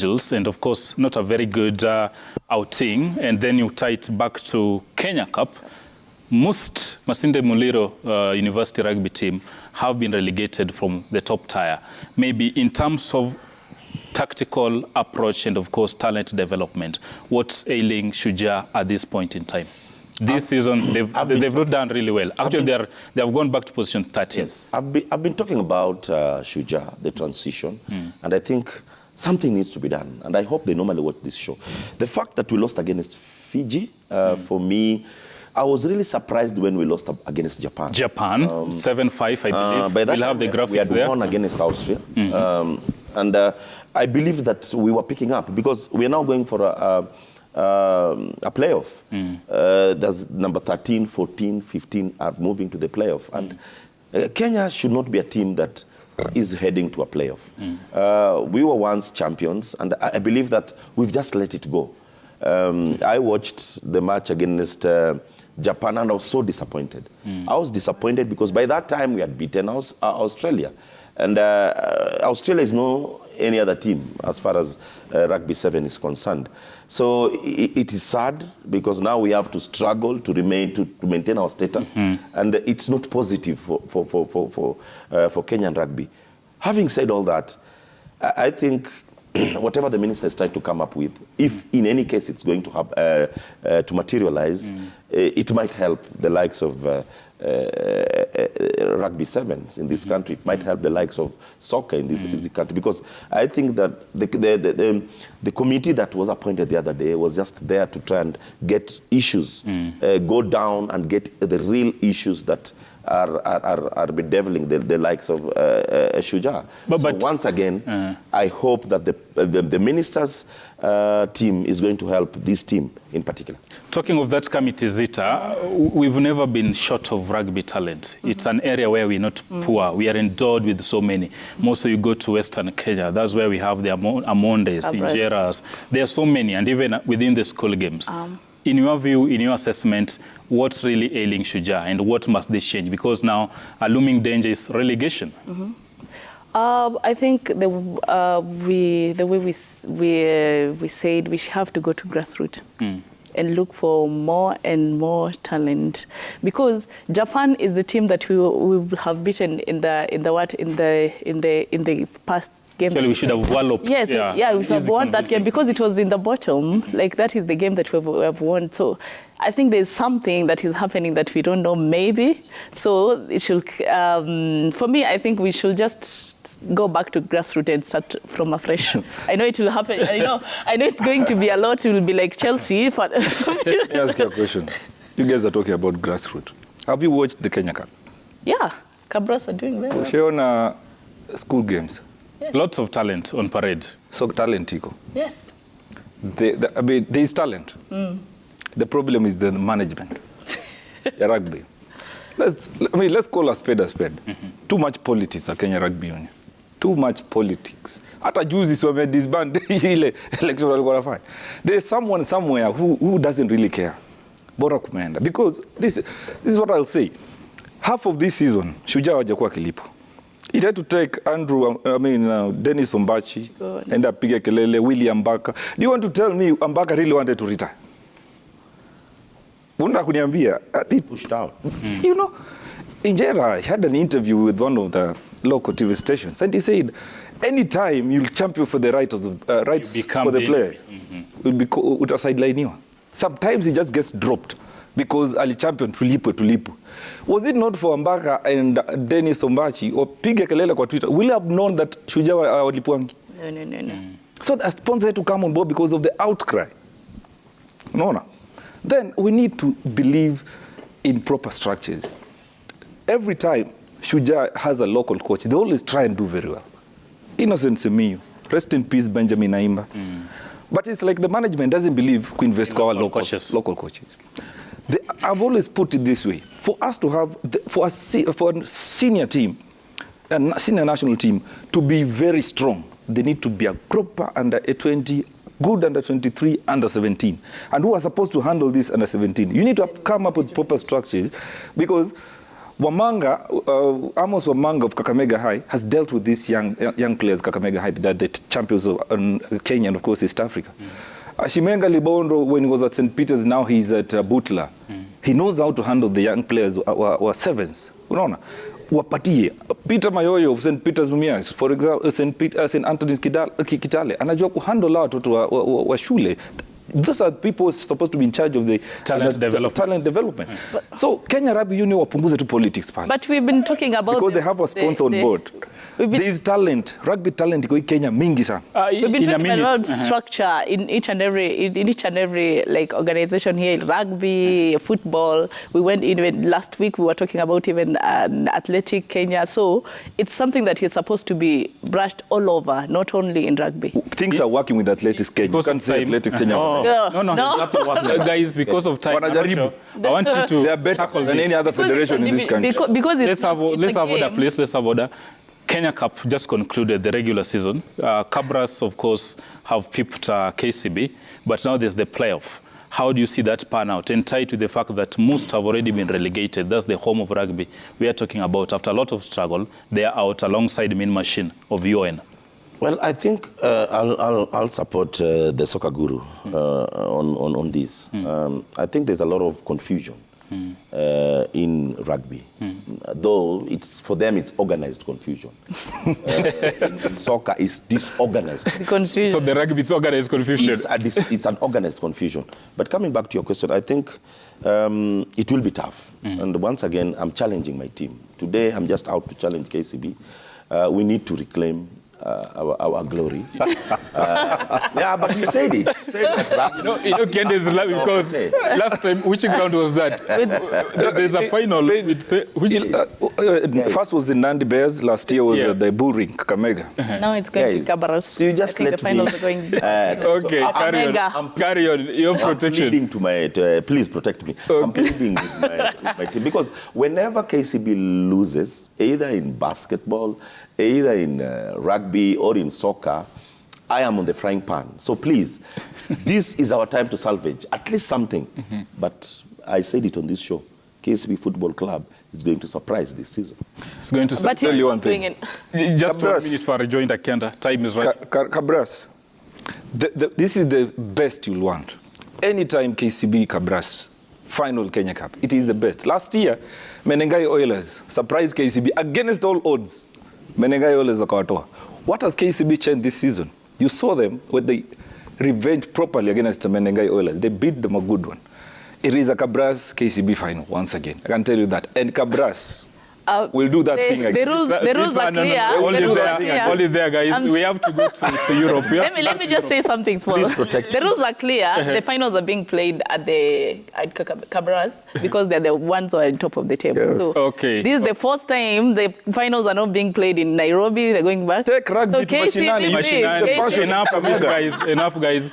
and of course not a very good outing, and then you tie it back to Kenya Cup. Most Masinde Muliro University rugby team have been relegated from the top tier. Maybe in terms of tactical approach and of course talent development, what's ailing Shujaa at this point in time? This season they've not done really well. Actually, they have gone back to position 13. Yes, I've been talking about Shujaa, the transition, and I think something needs to be done. And I hope they normally watch this show. The fact that we lost against Fiji, for me, I was really surprised when we lost against Japan. 7-5, I believe. By that we'll have the graphics we had there. won against Austria. And I believe that we were picking up because we are now going for a playoff. There's number 13, 14, 15 are moving to the playoff. And Kenya should not be a team that is heading to a playoff. We were once champions, and I believe that we've just let it go. I watched the match against Japan, and I was so disappointed. I was disappointed because by that time we had beaten Australia. And Australia is no any other team as far as Rugby 7 is concerned. So it is sad because now we have to struggle to maintain our status, and it's not positive for Kenyan rugby. Having said all that, I think whatever the minister is trying to come up with, if in any case it's going to have to materialize, it might help the likes of Rugby 7s in this country. It might help the likes of soccer in this country, because I think that the committee that was appointed the other day was just there to try and get issues, go down and get the real issues that are bedeviling the likes of Shujaa. So once again, I hope that the minister's team is going to help this team in particular. Talking of that committee, Zita, we've never been short of rugby talent. It's an area where we're not poor. We are endowed with so many. Mostly you go to Western Kenya, that's where we have the Amondes, Injeras. There are so many, and even within the school games. In your view, in your assessment, what's really ailing Shujaa and what must they change? Because now a looming danger is relegation. I think the way we said we have to go to grassroots and look for more and more talent, because Japan is the team that we have beaten in the past game. Actually, we should have walloped. Yes, yeah, we should have won that game because it was in the bottom. Like, that is the game that we have won. So I think there's something that is happening that we don't know, maybe. So it should, for me, I think we should just go back to grassroots and start from afresh. I know it will happen. I know it's going to be a lot. It will be like Chelsea. Let me ask you a question. You guys are talking about grassroots. Have you watched the Kenya Cup? Yeah, Cabras are doing very well. Ushaona school games. Yeah. Lots of talent on parade. So talent iko. Yes. I mean, there is talent. The problem is the management. The rugby. Let's call a spade a spade. Too much politics at Kenya Rugby Union. Too much politics. Hata juzi so wame disband ile election walikuwa wanafanya. There's someone somewhere who doesn't really care. Bora kumeenda. Because this is what I'll say. Half of this season, Shujaa hawajakuwa kilipo. It had to take Dennis Ombachi, and apige kelele, William Mbaka. Do you want to tell me Mbaka really wanted to retire? Unataka kuniambia? He pushed out. You know, Injera had an interview with one of the local TV stations, and he said, anytime you'll champion for the rights for the player, utasideliniwa. Sometimes he just gets dropped because Ali champion tulipo. Was it not for Mbaka and Dennis Ombachi or pige kelele kwa Twitter, will have known that Shujaa walipwangi? No. So the sponsor had to come on board because of the outcry. No. Then we need to believe in proper structures. Every time Shujaa has a local coach, they always try and do very well. Innocent Semiyu, rest in peace Benjamin Naimba. But it's like the management doesn't believe we invest in our local coaches. I've always put it this way: for us to have, for a senior team, a senior national team, to be very strong, they need to be a proper under 20, good under 23, under 17. And who are supposed to handle this under 17? You need to come up with proper structures, because Wamanga, Amos Wamanga of Kakamega High has dealt with these young players, Kakamega High, that the champions of Kenya and of course East Africa. Shimenga Libondo, when he was at St. Peter's, now he's at Butler. He knows how to handle the young players who are sevens. Unaona? Wapatie. Peter Mayoyo of St. Peter's Mumias, for example, St. Anthony's Kitale, anajua kuhandle watoto wa shule. Those are people supposed to be in charge of the talent development. So Kenya Rugby Union wapunguze to politics pale. But we've been talking about because they have a sponsor on board. There is talent, rugby talent iko Kenya mingi sana. We've been talking about structure in each and every like organization here, rugby, football. We went in last week. We were talking about even athletic Kenya. So it's something that is supposed to be brushed all over, not only in rugby. Things are working with athletics Kenya. You can't say athletics Kenya. No. Guys, because of time, I want you to they are better than any other federation in this country. Because let's have order, please. Let's have order. Kenya Cup just concluded the regular season. Cabras, of course, have pipped KCB, but now there's the playoff. How do you see that pan out? And tied to the fact that most have already been relegated. That's the home of rugby we are talking about. After a lot of struggle, they are out alongside Mean Machine of UN. Well, I think I'll support the soccer guru on this. I think there's a lot of confusion in rugby, though it's for them it's organized confusion. In soccer, it's disorganized. The confusion. So the rugby is organized confusion. It's an organized confusion. But coming back to your question, I think it will be tough. And once again, I'm challenging my team. Today, I'm just out to challenge KCB. We need to reclaim our glory. Yeah, but you said it. You said that, you know, Kenya's because last time, which ground was that? There's a final. First was the Nandi Bears. Last year was the Bull Ring, Kakamega. Now it's going to Cabras. So you just let the finals are going. Okay, carry on. Your protection. I'm pleading to my. Please protect me. Okay. I'm pleading with my team because whenever KCB loses, either in basketball, either in rugby or in soccer, I am on the frying pan. So please, this is our time to salvage at least something. But I said it on this show. KCB Football Club is going to surprise this season. It's going to tell you one thing. Just Cabras. 1 minute for a rejoinder, Kenda. Time is right. Cabras, this is the best you'll want. Anytime KCB Cabras final Kenya Cup, it is the best. Last year, Menengai Oilers surprised KCB against all odds. Menengai Oilers wakawatoa. What has KCB changed this season? You saw them when they revenge properly against the Menengai Oilers. They beat them a good one. It is a Cabras KCB final once again. I can tell you that. And Cabras will do that thing again. The rules are clear. Only there, guys. We have to go to Europe. Let me just say something small. Please protect the rules are clear. The finals are being played at Cabras because they're the ones who are on top of the table. Yes. So okay. This is the first time the finals are not being played in Nairobi. They're going back. Take rugby to KCB, Mashinani. Enough, guys.